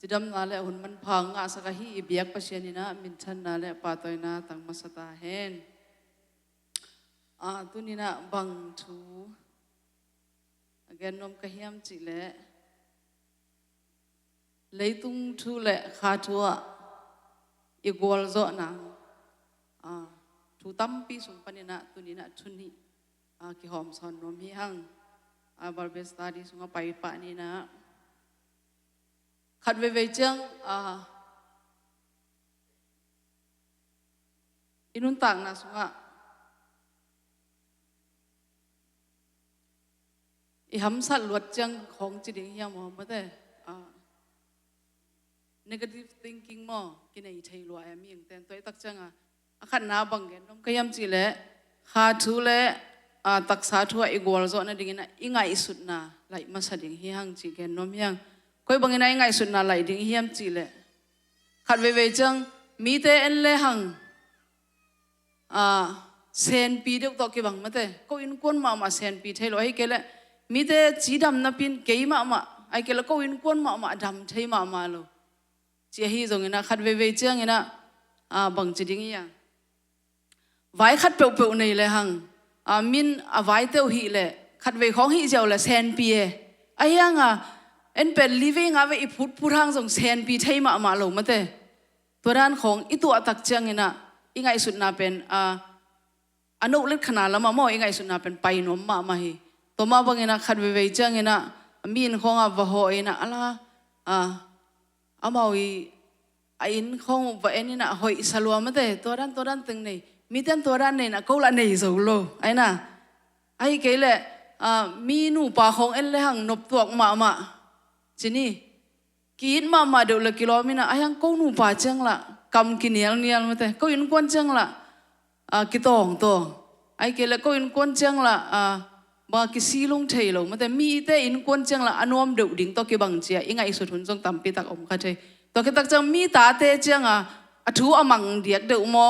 จิดำนาเลหุ่นมันพังอาสกะฮีเบียกประเชียนินะมินชันนาเลปาตอยนาตังมาสตาเฮนตุนินะบังทูแกนนมกะเฮียมจิเลเลยตุงทูเลขาทัวอีกวลโซนังทูตั้มปีสุงปนินะตุนินะทุนีกิหอมสอนนมฮิฮังบาร์เบสตาดีสุงไปปะนี่นะขัดเวจังอินุนต่างนะสุงอิหำสัตว์ลวดจังของจิตเฮียมอมาแต่negative thinking มอกินไอไทยลวยมีอย่างแต่ตัวตักจังขันน้าบังเกนนมก็ยำจีเละขาทูเละตักษาทัวอีกวอลโซนั่นดิ่งนะอิงไงสุดนะไหลมาสดิ่งเฮียงจีเกนนมยังคอยบังเงินไงสุดน่าไหลดิ่งเฮียมจีเละขัดเวจังมีแต่เอ็นเล่หังเซนปีเดียวต่อกี่บังมาแต่ก็อินควนมาเซนปีเทลอยเกละมีแต่จีดำนับปินเกยมาไอเกละก็อินควนมาดำเทมาโลเจียฮีตรงนี้นะขัดเวจังนี่นะบังจีดิ่งยังไว้ขัดเปล่าในเลยหังมินไว้เต้าหีเลยขัดเวของหีเจ้าละเซนปีไอ้ยังเอ็นเป็น living เอาไว้อีพุทธผู้ทางส่งเซนปีไทยมาหลงมาเตะตัวด้านของอีตัวตักเจียงนะอีไงสุดน่าเป็นอนุเล็กขนาดละมาโมอีไงสุดน่าเป็นไปนมมาฮีตัวมาบางนะขัดเวเจียงนะมีนของวะโหยนะอะไรเอามาอีไอ้นของวะเอ็นนี่นะหอยสลัวมาเตะตัวด้านตึงนี่มีแต่ตัวด้านนี่นะก็ละนี่สูงโลไอ้น่ะไอ้เกล้มีหนูป่าของเอ็นเลยหังนบตัวมาจีนี่กินมาเดี๋ยวละกิโลมินะไอ้ยังก็หนูป่าจังละกำกินเนียลมาแต่ก็อินกวนจังละกิตองตัวไอ้เกล้ก็อินกวนจังละบากิซีลงเทลงมาแต่มีแต่อินกวนจังละอนวมเดือดดิ่งตัวกิบังเจียยังไงสุดหุ่นทรงตำปีตักอมกันเทตัวกิตักจังมีตาเตจังทูอมังเดียกเดือดมอ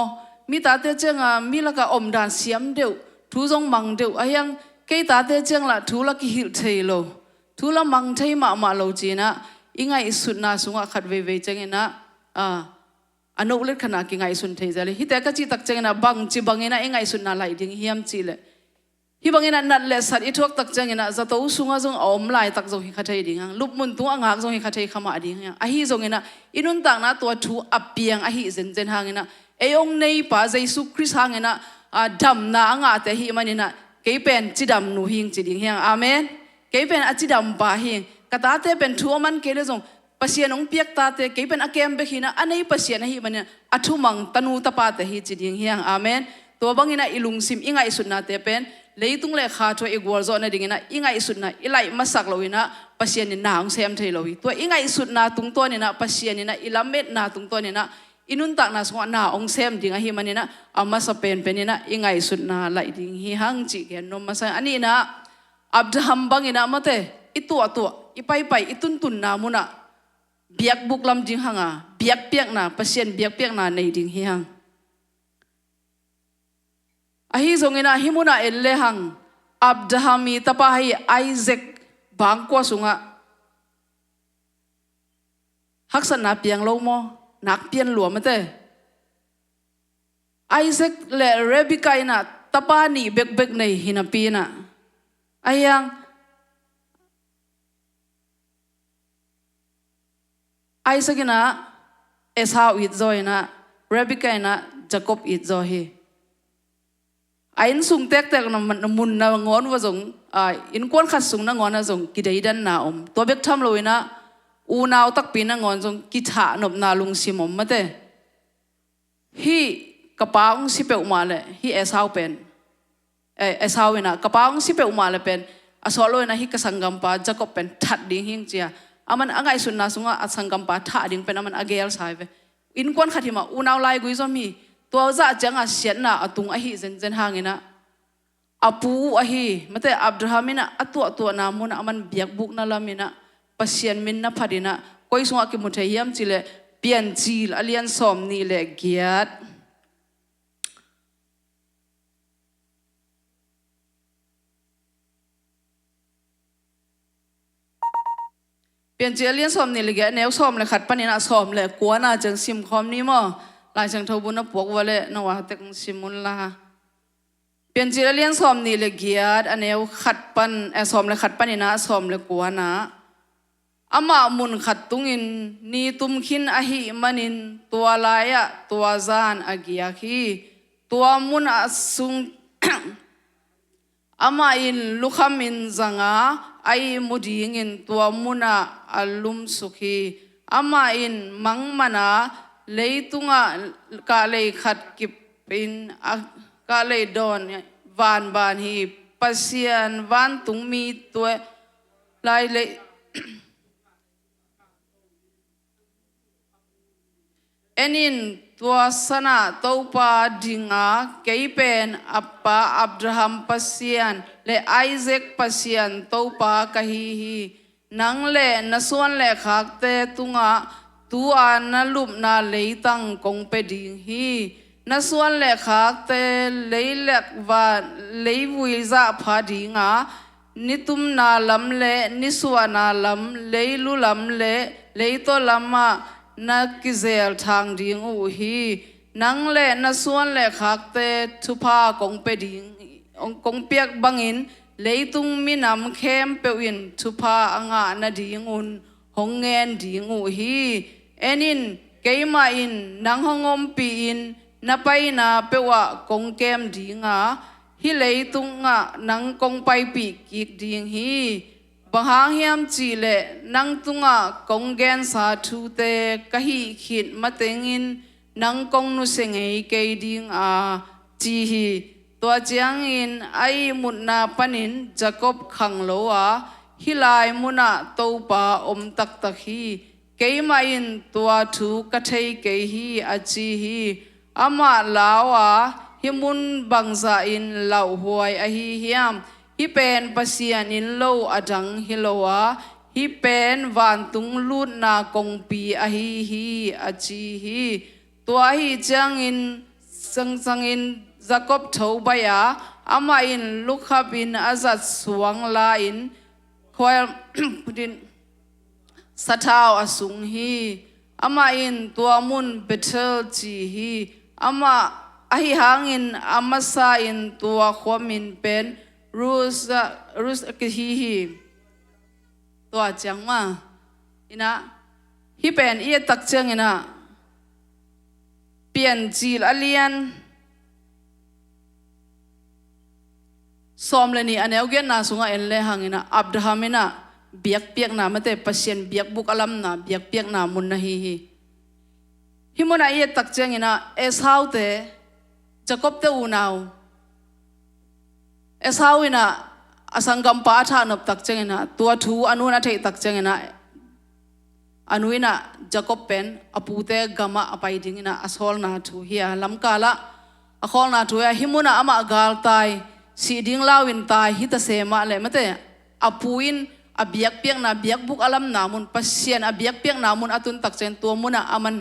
มีตาเตจังมีละก็อมดานเสียมเดือดทูทรงมังเดือดไอ้ยังเกตาเตจังละทูละกิหิลเทโลทูละมังเทมาโลจีนะอิงไงสุดน่าสุงขัดเวจังนะอนุเล็กขนาดกิงไงสุนเทจะเลยฮิแต่ก็จีตักจังนะบังจีบังนะอิงไงสุดน่าไหลดิ่งเฮียมจีเลยฮิบังนะนัดเลสัตอีทวกตักจังนะจะตัวสุงจงอมไหลตักจงฮิขัดเทดิ่งลุบมุนตัวอ่างจงฮิขัดเทขมาดิ่งอ่ะฮิจงนะอินุนต่างนะตัวทูอับเปียงฮิเจนหางนะเอองในป่าใจสุคริสหางนะดำนาอ่างแต่ฮิมันนะเกยเป็นจีดำนูหิงจีดิ่งเฮียอาเมนเกยเป็นอจีดำป่าหิงกตาเตเป็นทัวมันเกลจงปัสยานองเปียกตาเตเกเป็นอเกมเบหินะอันนี้ปัสยานฮีมันเนี่ยอัทุมังตนูตปาเตฮีจิดิงเฮียงอาเมนตัวบังอินะอิลุงซิมอิงไงสุดนาเตเป็นเลยตุงเลขาทัวอีกวอลโซนดิ่งนะอิงไงสุดนาอิไลมาสักโลวินะปัสยานินาองเซมเทโลวิตัวอิงไงสุดนาตุงตัวเนี่ยนะปัสยานินะอิลาเมตนาตุงตัวเนี่ยนะอินุนตักนาสวนาองเซมดิ่งฮีมันเนี่ยนะอามาสเปนเป็นเนี่ยนะอิงไงสุดนาไหลดิ่งฮีฮังจิเกนนมมาใส่อันนี้นะอับดฮัมบังอินะมาเตอีตัวอีไปอีตุนนามุนะเบียกบุกลำจิงหังเบียกเปียกนาเปอร์เซ็นต์เบียกเปียกนาในดิ่งเฮียงฮิจงอินะฮิมุนะเอลเลหังอับดามีตาปาฮีไอเซกบางกว่าสุงฮักษณะเปียงโลโมนักเปียนหลวมมาเตไอเซกและเรบิกายนะตาปานีเบกในหินาปีนะไอยังไอซักนะเอสฮาวอิดจอยนะเรบิกายนะจักบอิดจอยไอน์สุงเตกนะมันมุนนะงอนว่าจงอินกวนขัดสุงนะงอนนะจงกิดดันนาตัวเบกทำเลยนะอูนาวตักปีนะงอนจงกิถานบนาลุงซิมมาเตฮีกระป๋องสิเปอมาเลยฮีเอสฮาวเป็นเอสฮาวนะกระป๋องสิเปอมาเลยเป็นอสอลอยนะฮีกสังกัมปาจักบเป็นทัดดิ้งหิงเจียอามันอ่างไอสุนนะสุงอัดสังกัมปะท่าดิ่งเป็นอามันอเกลสายไปอินควนขัดหิมะอูนาวไลกุยซอมีตัวจะจังอาเสียนนะตุงอหิเจนหางินะอาปูอหิมาแต่อับดุฮามินะตัวนามุนะมันเบียกบุกนั่นละมินะปัสยันมินนะพัดินะกุยสุงอากิมุทัยยามจิเลเปลี่ยนจีลอเลียนสอมนี่เลเกียด เปลี่ยนเจเลียนซ้อมนี่เลยแกแนวซ้อมเลยขัดปนินะซ้อมเลยกวนอาจังซิมคอมนี่มั้งลายจังทบุญนะปวกว่าเลยนว่าแต่งซิมุนละเปลี่ยนเจเลียนซ้อมนี่เลยเกียดอันแนวขัดปันซ้อมเลยขัดปนินะซ้อมเลยกวนนะอามามุนขัดตุงินนี่ตุมขินอหิมันินตัวลายะตัวจานอากิยาคีตัวมุนอสุง อามาอินลุคามินจังอาไอมุดีงินตัวมุนาอัลลุมสุขีอามาอินมังมานาเลยตุงากาเลยขัดกิบปินกาเลยดอนวานบานฮีปัสยานวานตุงมีตัวลายเลย เอ็นินตัวสนะตัวปาดิงาเกยเป็นอัปปาอับราฮัมปัสยานและไอเซกปัสยานตัวปากะฮีฮีนังเล่นส่วนเล่ขักเตตุงาตัวนัลุบนาเลยตังกงเปดิงฮีนส่วนเล่ขักเตเลยเล็กว่าเลยวิจาพาดิงานิตุมนาลำเล่นิสวานาลำเลยลุลำเล่เลยตัวลำมานักกิเซลทางดิ่งอูฮีนังเล่นส่วนเล่ขักเตทุพากงเปดิงกงเปียกบังอินเลยตุงมีนำเข้มเปวินทุพาอ่างนาดิ่งอุนหงเงินดิ่งอูฮีเอ็นินเกยมาอินนังหงอมปีอินนับไปนาเปวะกงเกมดิ่งฮิเลยตุงนังกงไปปีกิกดิ่งฮีบางหางเฮียมจีเลนังตุงกงเกนสาธุเตกะฮิขิดมาเตงินนังกงนุเสงเอเกยดิงจีฮีตัวเจียงอินไอมุนนาปนินจักบขังโลฮิลายมุนาโตปาอมตักตักฮีเกยมาอินตัวถูกะเทยเกยฮีอจีฮีอามาลาวฮิมุนบังซาอินเหล่าหวยอหิเฮียมฮิเป็นปัสยานินโลอดังฮิโลวะฮิเป็นวันตุงลุดนากงปีอหิฮีอจีฮีตัวฮิจังอินสังอินจักบเทวบายาอามาอินลุกขับอินอาจัดสวงลาอินคอยดินสัทาวอสุงฮีอามาอินตัวมุนเบเทลจีฮีอามาอหิหางอินอามาซาอินตัวขวมินเป็นรูสกฮีฮีตัวจังมาอินะฮิเป็นเอียตักจังอินะเปลี่ยนจีลอเลียนซ้อมเลยนี่อันนี้เอาเกี่ยนนาสุงเอ็นเลยหางอินะอับราฮัมอินะเบียกเปียกนามาแต่ปัสยันเบียกบุกอลัมนาเบียกเปียกนามุนนะฮีฮิมุนเอียตักจังอินะเอสฮาวเตจะกบเตอูนาวเอสฮาวินะอสังกัมปาฐานบตักจังนะตัวทูอนุนาเทตักจังนะอนุวินะจะกบเป็นอปูเตกามะอไปดิ้งนะอสฮอลนาทูเฮียลำกาละอฮอลนาทูเฮียฮิมุนะอามะกาลตายสีดิ้งลาวินตายฮิตเสมาเลยมะเตอปูอินอเบียกเปียกนาเบียกบุกอลัมนามุนปัสเซียนอเบียกเปียกนามุนอตุนตักเจนตัวมุนะอามัน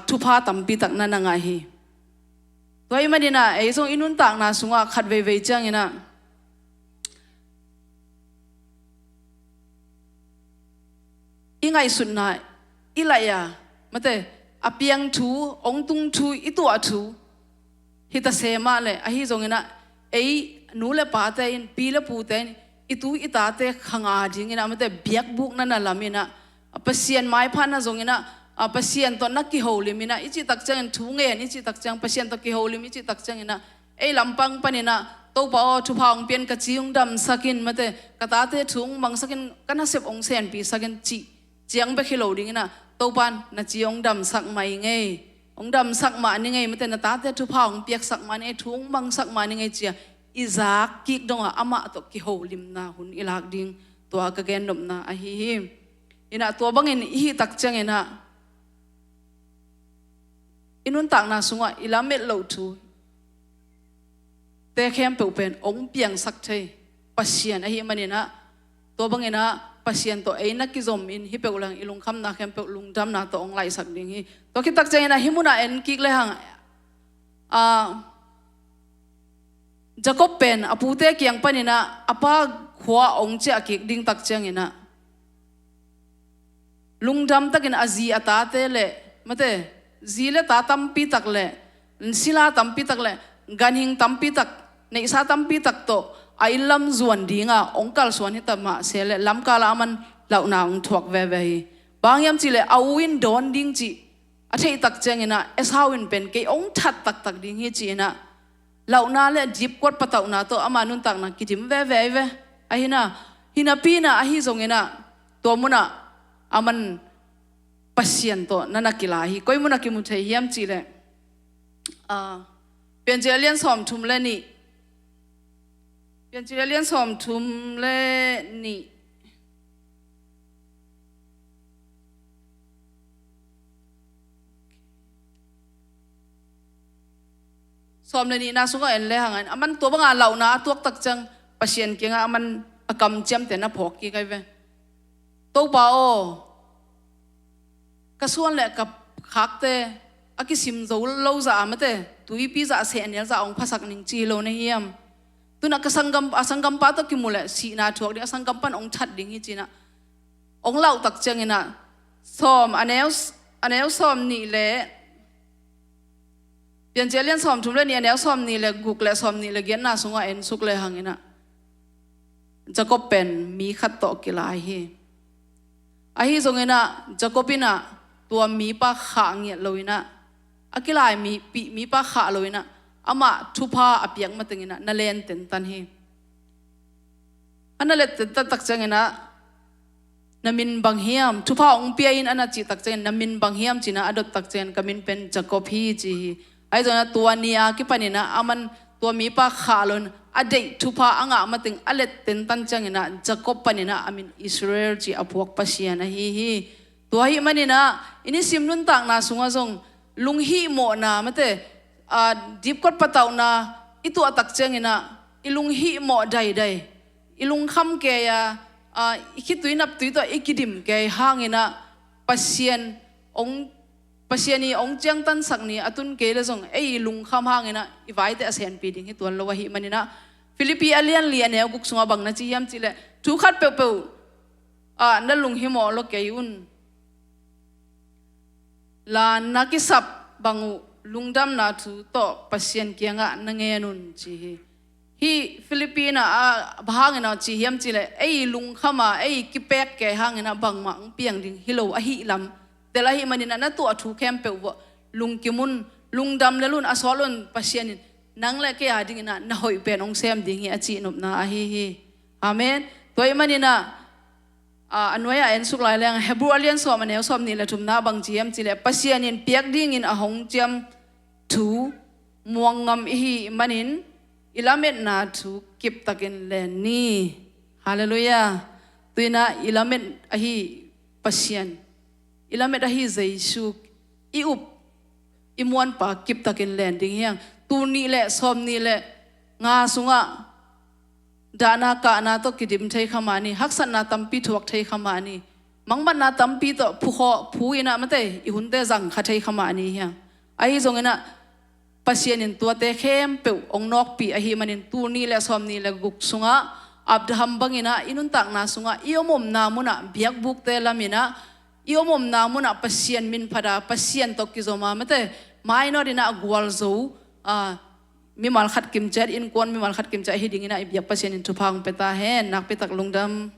ทุพาตัมปีตักนันงาฮีตัวอีมันนี่นะไอ้ส่งอินุนต่างนาสุงขัดเวจังนี่นะอีไงสุดนะอีไรอะมาเตะอเปียงทูองตุงทูอีตัวทูฮิตาเสมาเลยไอ้ส่งนี่นะไอ้หนูเล่ปาเตนปีเล่ปูเตนอีตูอีตาเตขังอาจิงนี่นะมาเตะเบียกบุกนั่นน่ะละมินะเปเซียนไม้พันนะส่งนี่นะเปเซียนตัวนักกิโฮลิมินะอิจิตักจังทุ่งเงินอิจิตักจังเปเซียนตัวกิโฮลิมิจิตักจังนี่นะไอ้ลำปังปนินะโตปอทุพองเปลี่ยนกระจิงดำสักินมาเตะกระตาเตทุ่งบางสักินกันน่าเสพองเซนปีสักินจีเจียงไปกิโลดิ้งนะโตปันน่าจีองดำสักมาไงองดำสักมานี่ไงมาเตะน่าตาเตทุพองเปียกสักมานี่ทุ่งบางสักมานี่ไงเจียอิจากกิกดงอามาตัวกิโฮลิมนะหุ่นอิลักดิ้งตัวกระเกนดมนะไอฮิมอินะตัวบางอินอิตักจังอินะอินุนต่างนาสุงะอิลาเมตโลทูเตะเข้มเปเป็นองเปียงสักเทปัสเซียนไอฮิมันนี่นะตัวบางอินะปัสเซียนตัวไอ้นักกิจอมอินฮิเปอุลังอิลุงคำนาเข้มเปลุงดำนาตัวองไลสักดิ้งฮิตัวคิดตักจังอินะฮิมุนาเอ็นกิกเลยหังจะก็เป็นอปูเตะเกียงปนินะอป้าขวาองเจ้ากิกดิ้งตักจังอินะ lungdam takin azi atate le mate zile ta tampi tak le sila tampi tak le ganhing tampi tak nei sa tampi tak to ailam zuan dinga ongkal suan hitama sele lamkala aman launa ong thuak ve ve hi bangyam chile awin don ding chi athei tak chengina esawin pen ke ong that tak tak ding hi chi na launa le dip kot patauna to amanun tak na kidim ve ve ve ahina hinapina ahi zongena to muna aman pasien to nanakilahi koi muna ki muthei hiam chi le penjelian som thum le ni penjelian som thum le ni som le ni na sunga en le hangan aman to banga launa tuak tak chang pasien kinga aman akam cham te na phok ki kai ve to pa o kasuan le kap khak te akisim zo lo za amate tui pi za se anel za ong phasak ning chi lo ne hiam tuna asangam pa to kimule si na thuak di asangam pan ong that ding hi china ong lau tak changina som anel som ni le penjelian som thum le ni anel som ni le guk le som ni le gen na sunga en suk le hangina Jacob pen mi khat to kilai hi ahi zongena Jacobina tua mi pa kha nge loina akilai mi pa kha loina ama thupa apiak matengina nalen ten tan hi analet ten tak changena namin banghiam thupa ong pia in ana chi tak chen namin banghiam china adot tak chen kamin pen Jacob hi chi ai zona tua nia ki panina aman tua mi pa kha lon adei thupa anga mating alet ten tan changena Jacob panina amin Israel chi apuak pasian hi tua hi manina ini simnun tak na sunga zong lunghi mo na mate deep kot patau na itu atak changena ilunghi mo dai ilung kham ke ya ikituinap tuito ikidim ke hangina pasien pasiani ong chang tan sakni atun ke le zong ei lung kham hangina iwai te asen pi ding hi tuan lo hi manina Philippi alian lian ya guk sunga bang na chi yam chile thu khat pe na lung hi mo lo ke un la nakisap bangu lungdam na thu to pasien kianga nangenun chi hi Filipina bahangena chi hiam chile ei lung khama ei kipek ke hangena bangma ang piang ding hilo a hi lam telahi manina na tu athu kem pe wo lung kimun lungdam lelun asolun pasianin nang le ke ading na hoi pen ong sem ding hi achi nup na a hi amen toy manina anwaya en suk lai lang Hebrew alian som ane som ni la thum na bang chiam chile pasianin piak ding in ahong chiam thu muangam hi manin ilamet na thu kip takin le ni hallelujah tuina ilamet ahi pasian ilamet ahi jaisu iup imuan pa kip takin len ding hiang tu ni le som ni le nga sunga dana ka na to kidim thai khamani haksan na tampi thuak thai khamani mangban na tampi to phu ina mate I hunte jang kha thai khamani hiang ai zongena pasienin tuate khem pe ong nok pi ahi manin tu ni le som ni le guk sunga abdham bangina inun tak na sunga iomom na muna biak buk te lamina iomom na muna pasien min phada pasien to ki zoma mate mai no dina gwal zo mi mal khat kim chat in kon mi mal khat kim cha hi dingina I biak pasien in thupang peta hen nak petak lungdam